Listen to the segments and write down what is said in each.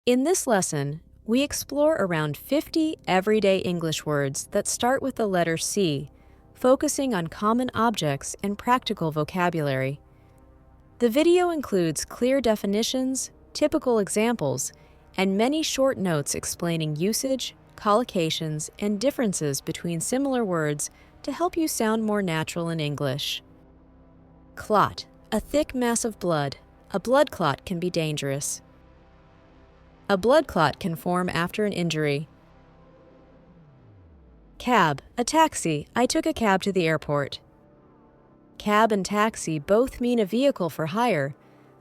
In this lesson, we explore around 50 everyday English words that start with the letter C, focusing on common objects and practical vocabulary. The video includes clear definitions, typical examples, and many short notes explaining usage, collocations, and differences between similar words to help you sound more natural in English. Clot, a thick mass of blood. A blood clot can be dangerous. A blood clot can form after an injury. Cab, a taxi. I took a cab to the airport. Cab and taxi both mean a vehicle for hire,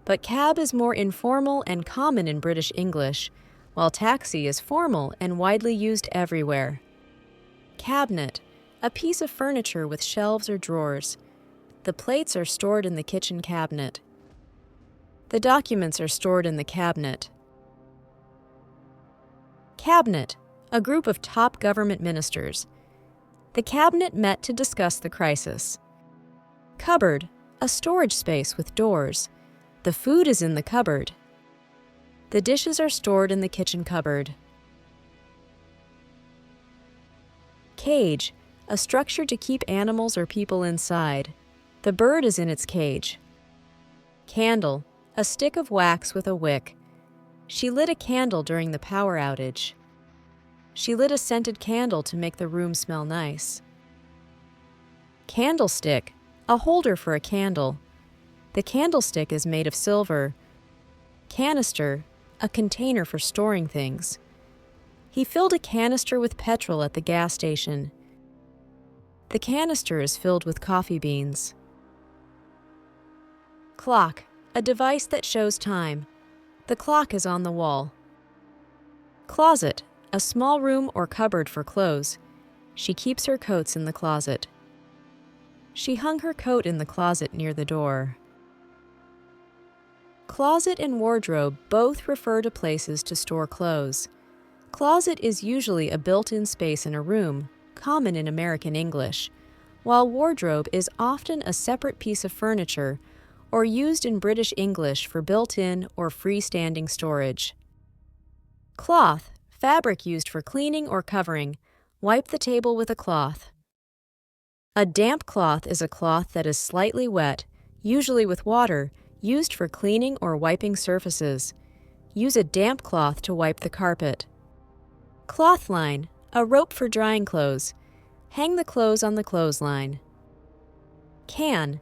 but cab is more informal and common in British English, while taxi is formal and widely used everywhere. Cabinet, a piece of furniture with shelves or drawers. The plates are stored in the kitchen cabinet. The documents are stored in the cabinet. Cabinet, a group of top government ministers. The cabinet met to discuss the crisis. Cupboard, a storage space with doors. The food is in the cupboard. The dishes are stored in the kitchen cupboard. Cage, a structure to keep animals or people inside. The bird is in its cage. Candle, a stick of wax with a wick. She lit a candle during the power outage. She lit a scented candle to make the room smell nice. Candlestick, a holder for a candle. The candlestick is made of silver. Canister, a container for storing things. He filled a canister with petrol at the gas station. The canister is filled with coffee beans. Clock, a device that shows time. The clock is on the wall. Closet, a small room or cupboard for clothes. She keeps her coats in the closet. She hung her coat in the closet near the door. Closet and wardrobe both refer to places to store clothes. Closet is usually a built-in space in a room, common in American English, while wardrobe is often a separate piece of furniture or used in British English for built-in or freestanding storage. Cloth, fabric used for cleaning or covering. Wipe the table with a cloth. A damp cloth is a cloth that is slightly wet, usually with water, used for cleaning or wiping surfaces. Use a damp cloth to wipe the carpet. Clothesline, a rope for drying clothes. Hang the clothes on the clothesline. Can,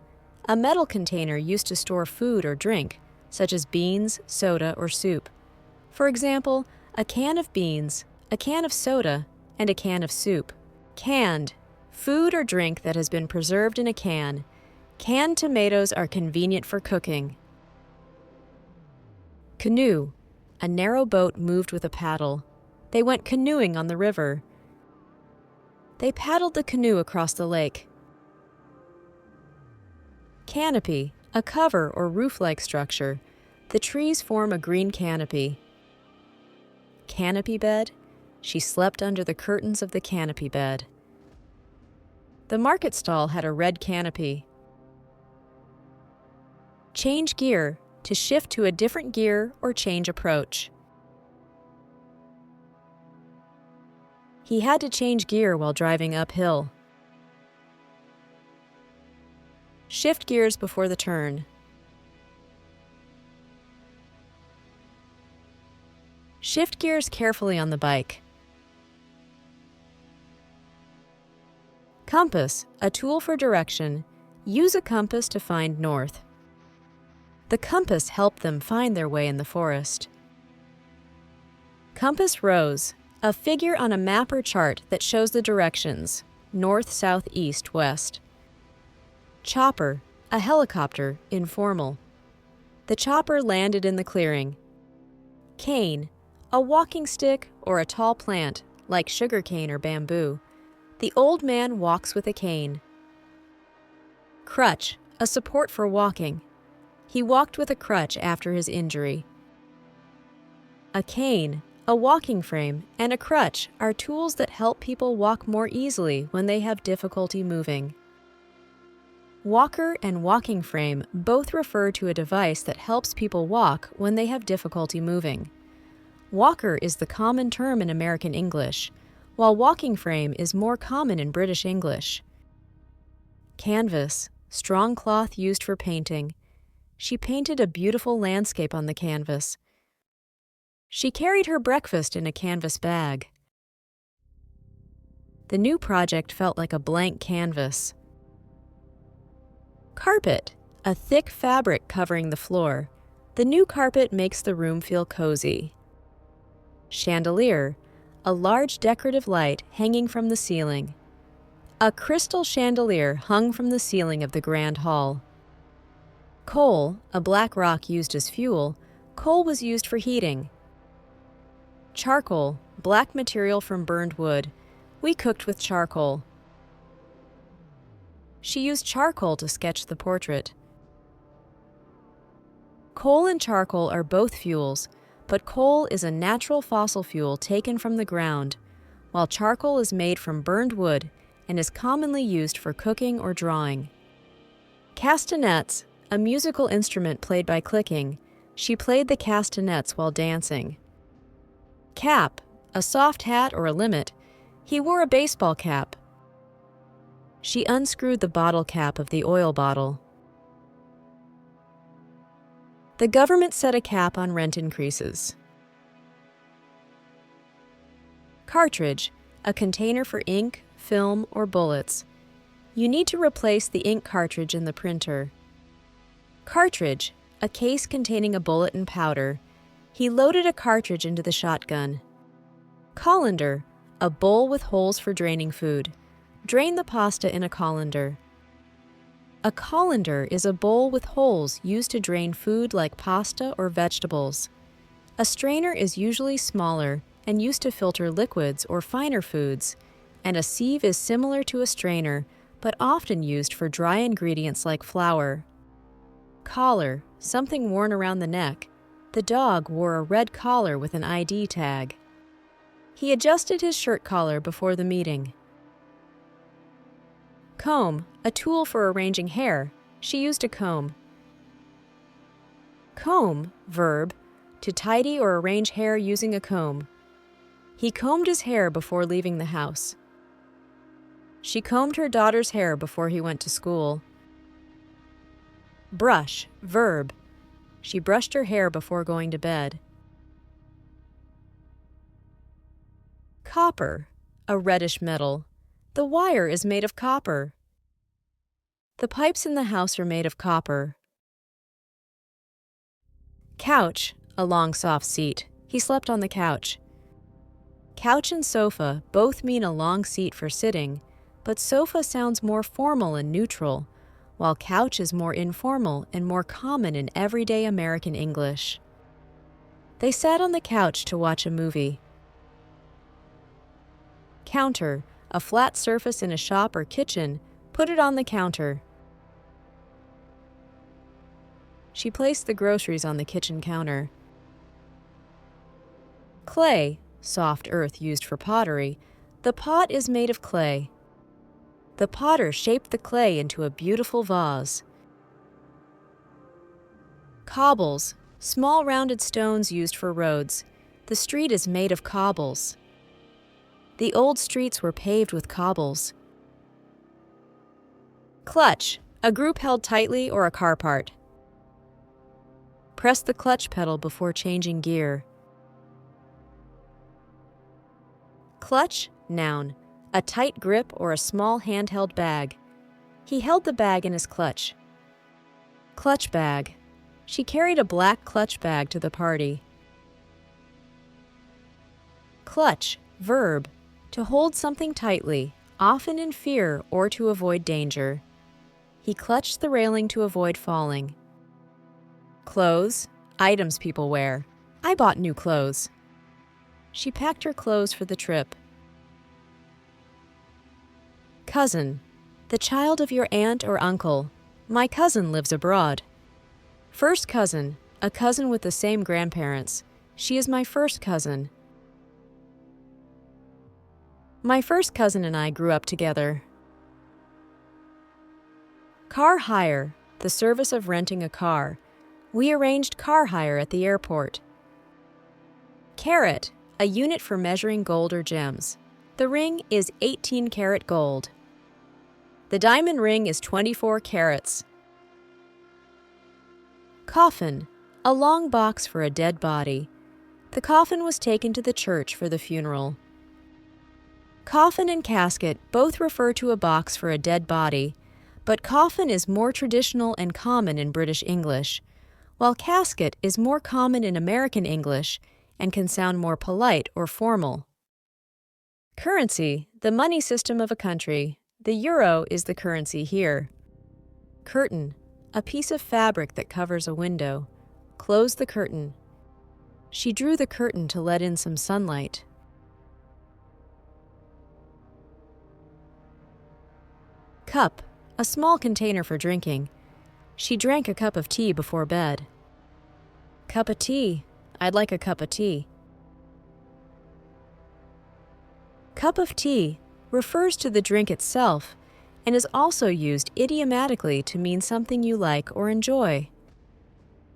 a metal container used to store food or drink, such as beans, soda, or soup. For example, a can of beans, a can of soda, and a can of soup. Canned, food or drink that has been preserved in a can. Canned tomatoes are convenient for cooking. Canoe, a narrow boat moved with a paddle. They went canoeing on the river. They paddled the canoe across the lake. Canopy, a cover or roof-like structure. The trees form a green canopy. Canopy bed, she slept under the curtains of the canopy bed. The market stall had a red canopy. Change gear, to shift to a different gear or change approach. He had to change gear while driving uphill. Shift gears before the turn. Shift gears carefully on the bike. Compass, a tool for direction. Use a compass to find north. The compass helped them find their way in the forest. Compass rose, a figure on a map or chart that shows the directions, north, south, east, west. Chopper, a helicopter, informal. The chopper landed in the clearing. Cane, a walking stick or a tall plant, like sugarcane or bamboo. The old man walks with a cane. Crutch, a support for walking. He walked with a crutch after his injury. A cane, a walking frame, and a crutch are tools that help people walk more easily when they have difficulty moving. Walker and walking frame both refer to a device that helps people walk when they have difficulty moving. Walker is the common term in American English, while walking frame is more common in British English. Canvas, strong cloth used for painting. She painted a beautiful landscape on the canvas. She carried her breakfast in a canvas bag. The new project felt like a blank canvas. Carpet, a thick fabric covering the floor. The new carpet makes the room feel cozy. Chandelier, a large decorative light hanging from the ceiling. A crystal chandelier hung from the ceiling of the grand hall. Coal, a black rock used as fuel. Coal was used for heating. Charcoal, black material from burned wood. We cooked with charcoal. She used charcoal to sketch the portrait. Coal and charcoal are both fuels, but coal is a natural fossil fuel taken from the ground, while charcoal is made from burned wood and is commonly used for cooking or drawing. Castanets, a musical instrument played by clicking. She played the castanets while dancing. Cap, a soft hat or a limit. He wore a baseball cap. She unscrewed the bottle cap of the oil bottle. The government set a cap on rent increases. Cartridge, a container for ink, film, or bullets. You need to replace the ink cartridge in the printer. Cartridge, a case containing a bullet and powder. He loaded a cartridge into the shotgun. Colander, a bowl with holes for draining food. Drain the pasta in a colander. A colander is a bowl with holes used to drain food like pasta or vegetables. A strainer is usually smaller and used to filter liquids or finer foods, and a sieve is similar to a strainer but often used for dry ingredients like flour. Collar, something worn around the neck. The dog wore a red collar with an ID tag. He adjusted his shirt collar before the meeting. Comb, a tool for arranging hair. She used a comb. Comb, verb, to tidy or arrange hair using a comb. He combed his hair before leaving the house. She combed her daughter's hair before he went to school. Brush, verb. She brushed her hair before going to bed. Copper, a reddish metal. The wire is made of copper. The pipes in the house are made of copper. Couch, a long soft seat. He slept on the couch. Couch and sofa both mean a long seat for sitting, but sofa sounds more formal and neutral, while couch is more informal and more common in everyday American English. They sat on the couch to watch a movie. Counter, a flat surface in a shop or kitchen. Put it on the counter. She placed the groceries on the kitchen counter. Clay, soft earth used for pottery. The pot is made of clay. The potter shaped the clay into a beautiful vase. Cobbles, small rounded stones used for roads. The street is made of cobbles. The old streets were paved with cobbles. Clutch, a group held tightly or a car part. Press the clutch pedal before changing gear. Clutch, noun, a tight grip or a small handheld bag. He held the bag in his clutch. Clutch bag. She carried a black clutch bag to the party. Clutch, verb, to hold something tightly, often in fear or to avoid danger. He clutched the railing to avoid falling. Clothes, items people wear. I bought new clothes. She packed her clothes for the trip. Cousin, the child of your aunt or uncle. My cousin lives abroad. First cousin, a cousin with the same grandparents. She is my first cousin. My first cousin and I grew up together. Car hire, the service of renting a car. We arranged car hire at the airport. Carat, a unit for measuring gold or gems. The ring is 18-karat gold. The diamond ring is 24 carats. Coffin, a long box for a dead body. The coffin was taken to the church for the funeral. Coffin and casket both refer to a box for a dead body, but coffin is more traditional and common in British English, while casket is more common in American English and can sound more polite or formal. Currency, the money system of a country. The euro is the currency here. Curtain, a piece of fabric that covers a window. Close the curtain. She drew the curtain to let in some sunlight. Cup, a small container for drinking. She drank a cup of tea before bed. Cup of tea. I'd like a cup of tea. Cup of tea refers to the drink itself and is also used idiomatically to mean something you like or enjoy.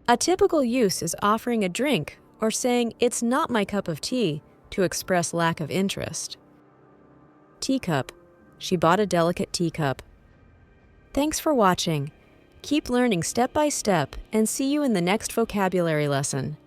A typical use is offering a drink or saying, "It's not my cup of tea," to express lack of interest. Teacup. She bought a delicate teacup. Thanks for watching. Keep learning step by step and see you in the next vocabulary lesson.